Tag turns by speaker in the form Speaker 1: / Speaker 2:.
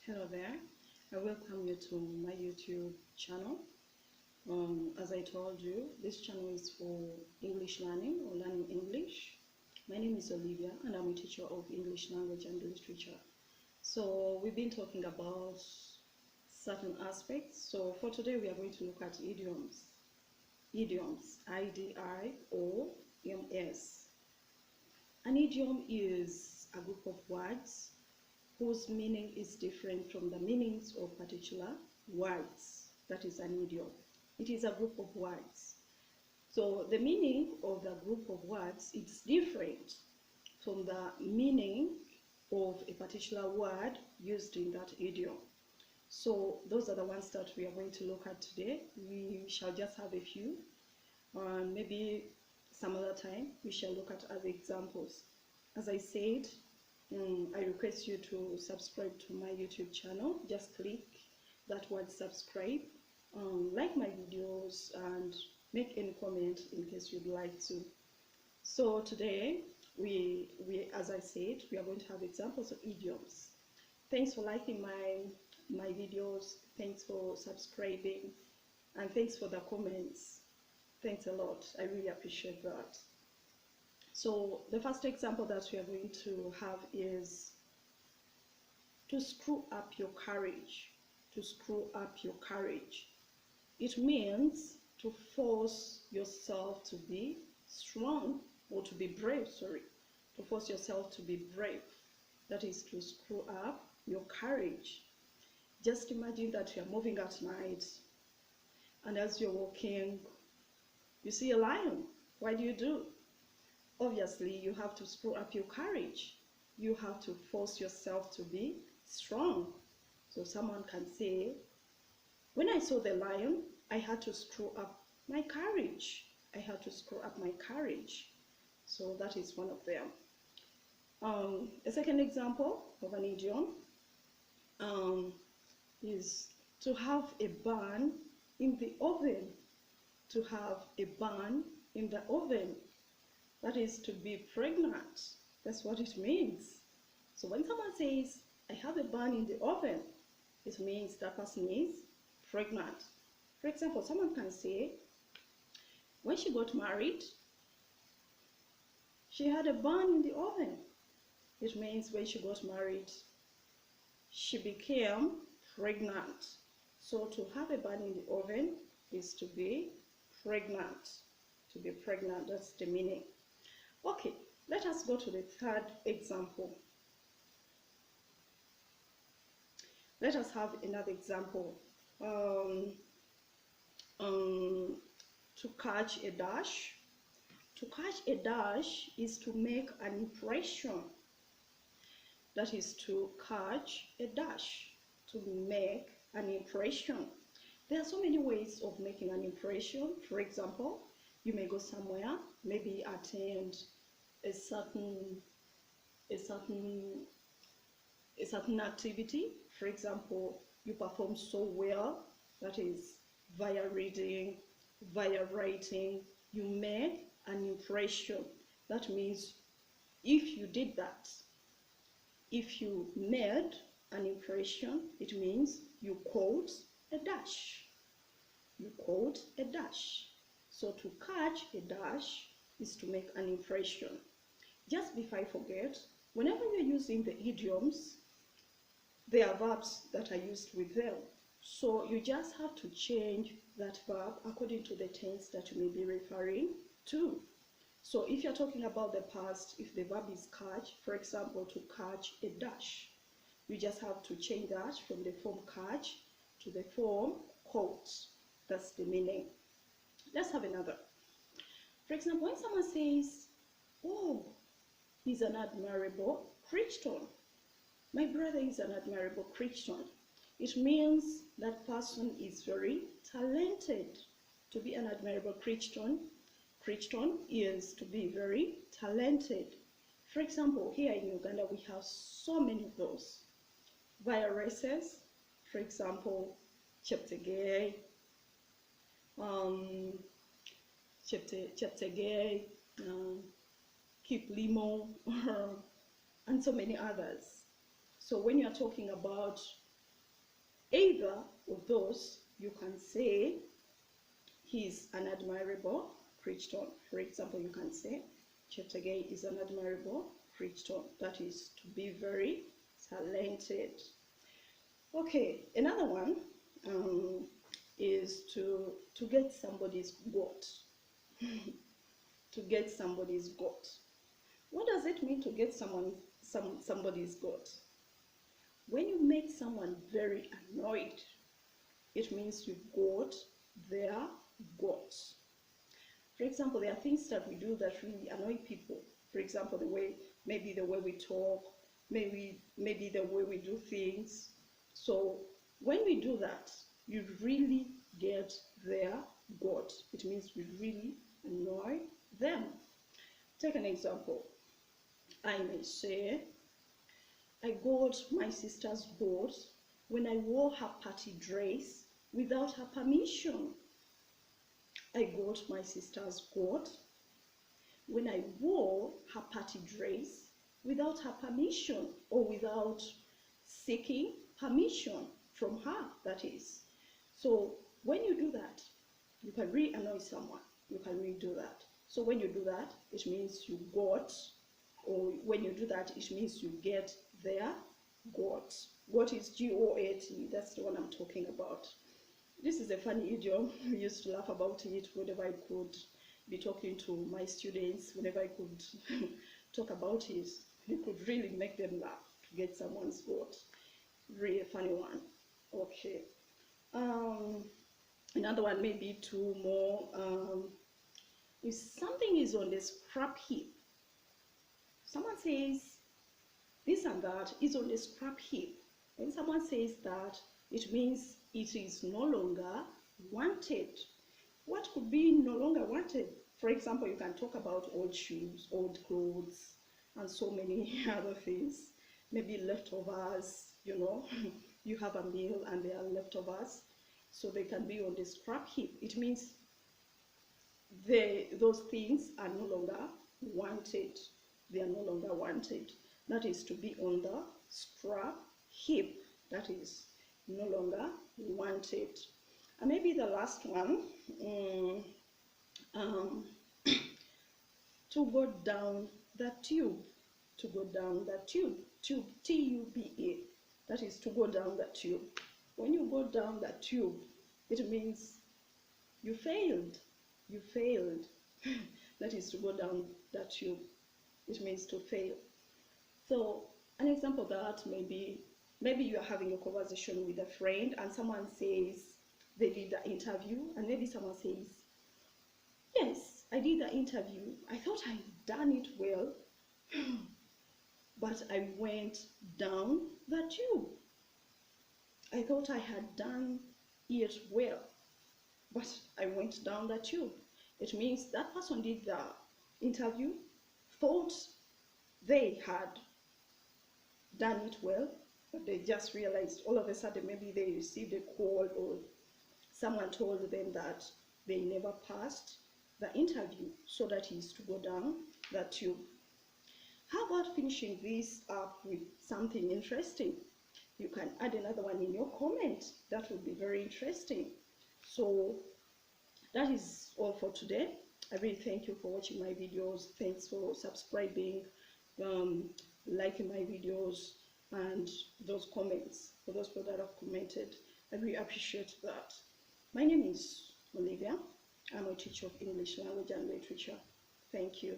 Speaker 1: Hello there, I welcome you to my YouTube channel. As I told you, this channel is for English learning or learning English. My name is Olivia and I'm a teacher of English language and literature. So we've been talking about certain aspects. So for today we are going to look at idioms. Idioms, I-D-I-O-M-S. An idiom is a group of words whose meaning is different from the meanings of particular words. That is an idiom. It is a group of words. So the meaning of the group of words is different from the meaning of a particular word used in that idiom. So those are the ones that we are going to look at today. We shall just have a few, and maybe some other time we shall look at other examples. As I said, I request you to subscribe to my YouTube channel. Just click that word subscribe, like my videos, and make any comment in case you'd like to. So today, as I said, we are going to have examples of idioms. Thanks for liking my videos. Thanks for subscribing, and thanks for the comments. Thanks a lot. I really appreciate that. So the first example that we are going to have is to screw up your courage. To screw up your courage. It means to force yourself to be strong, or to be brave, sorry. To force yourself to be brave. That is to screw up your courage. Just imagine that you are moving at night, and as you're walking, you see a lion. What do? Obviously, you have to screw up your courage. You have to force yourself to be strong. So someone can say, when I saw the lion, I had to screw up my courage. I had to screw up my courage. So that is one of them. A second example of an idiom is to have a bun in the oven. To have a bun in the oven. That is to be pregnant. That's what it means. So when someone says, I have a bun in the oven, it means that person is pregnant. For example, someone can say, when she got married, she had a bun in the oven. It means when she got married, she became pregnant. So to have a bun in the oven is to be pregnant. To be pregnant, that's the meaning. Okay, let us go to the third example. Let us have another example. To catch a dash. To catch a dash is to make an impression. That is to catch a dash, to make an impression. There are so many ways of making an impression. For example, you may go somewhere, maybe attend a certain activity. For example, you perform so well, that is via reading, via writing, you make an impression. That means if you did that, if you made an impression, it means you caught a dash. You caught a dash. So to catch a dash is to make an impression. Just before I forget, whenever you're using the idioms, there are verbs that are used with them. So you just have to change that verb according to the tense that you may be referring to. So if you're talking about the past, if the verb is catch, for example, to catch a dash, you just have to change that from the form catch to the form caught. That's the meaning. Let's have another. For example, when someone says, oh, he's an admirable Christian. My brother is an admirable Christian. It means that person is very talented. To be an admirable Christian is to be very talented. For example, here in Uganda, we have so many of those. Via races, for example, Cheptegei, Kiplimo, and so many others. So when you're talking about Either of those, you can say he's an admirable Crichton. For example, you can say Cheptegei is an admirable Crichton. That is to be very talented. Okay, another one is to get somebody's goat. To get somebody's goat. What does it mean to get somebody's goat? When you make someone very annoyed, it means you got their goat. For example, there are things that we do that really annoy people. For example, maybe the way we talk, maybe the way we do things. So when we do that, you really get their goat. It means we really annoy them. Take an example. I may say, I got my sister's goat when I wore her party dress without her permission. I got my sister's goat when I wore her party dress without her permission, or without seeking permission from her, that is. So when you do that, you can really annoy someone. You can really do that. So when you do that, it means you got, or when you do that, it means you get their goat. Goat is G-O-A-T. That's the one I'm talking about. This is a funny idiom. We used to laugh about it whenever I could be talking to my students, whenever I could talk about it. You could really make them laugh to get someone's goat. Really funny one. Okay. Another one, maybe two more. If something is on the scrap heap, someone says this and that is on the scrap heap. When someone says that, it means it is no longer wanted. What could be no longer wanted? For example, you can talk about old shoes, old clothes, and so many other things. Maybe leftovers, you have a meal and there are leftovers, so they can be on the scrap heap. It means those things are no longer wanted. They are no longer wanted. That is to be on the scrap heap. That is no longer wanted. And maybe the last one, to go down the tube. To go down the tube. Tube, T-U-B-E. That is to go down the tube. When you go down the tube, it means you failed. You failed. That is to go down the tube. It means to fail. So an example of that, maybe you are having a conversation with a friend and someone says they did the interview, and maybe someone says, yes, I did the interview. I thought I had done it well, but I went down the tube. I thought I had done it well, but I went down the tube. It means that person did the interview, thought they had done it well, but they just realized all of a sudden maybe they received a call or someone told them that they never passed the interview, so that is to go down the tube. How about finishing this up with something interesting? You can add another one in your comment. That would be very interesting. So that is all for today. I really thank you for watching my videos. Thanks for subscribing, liking my videos, and those comments. For those people that have commented, I really appreciate that. My name is Olivia. I'm a teacher of English language and literature. Thank you.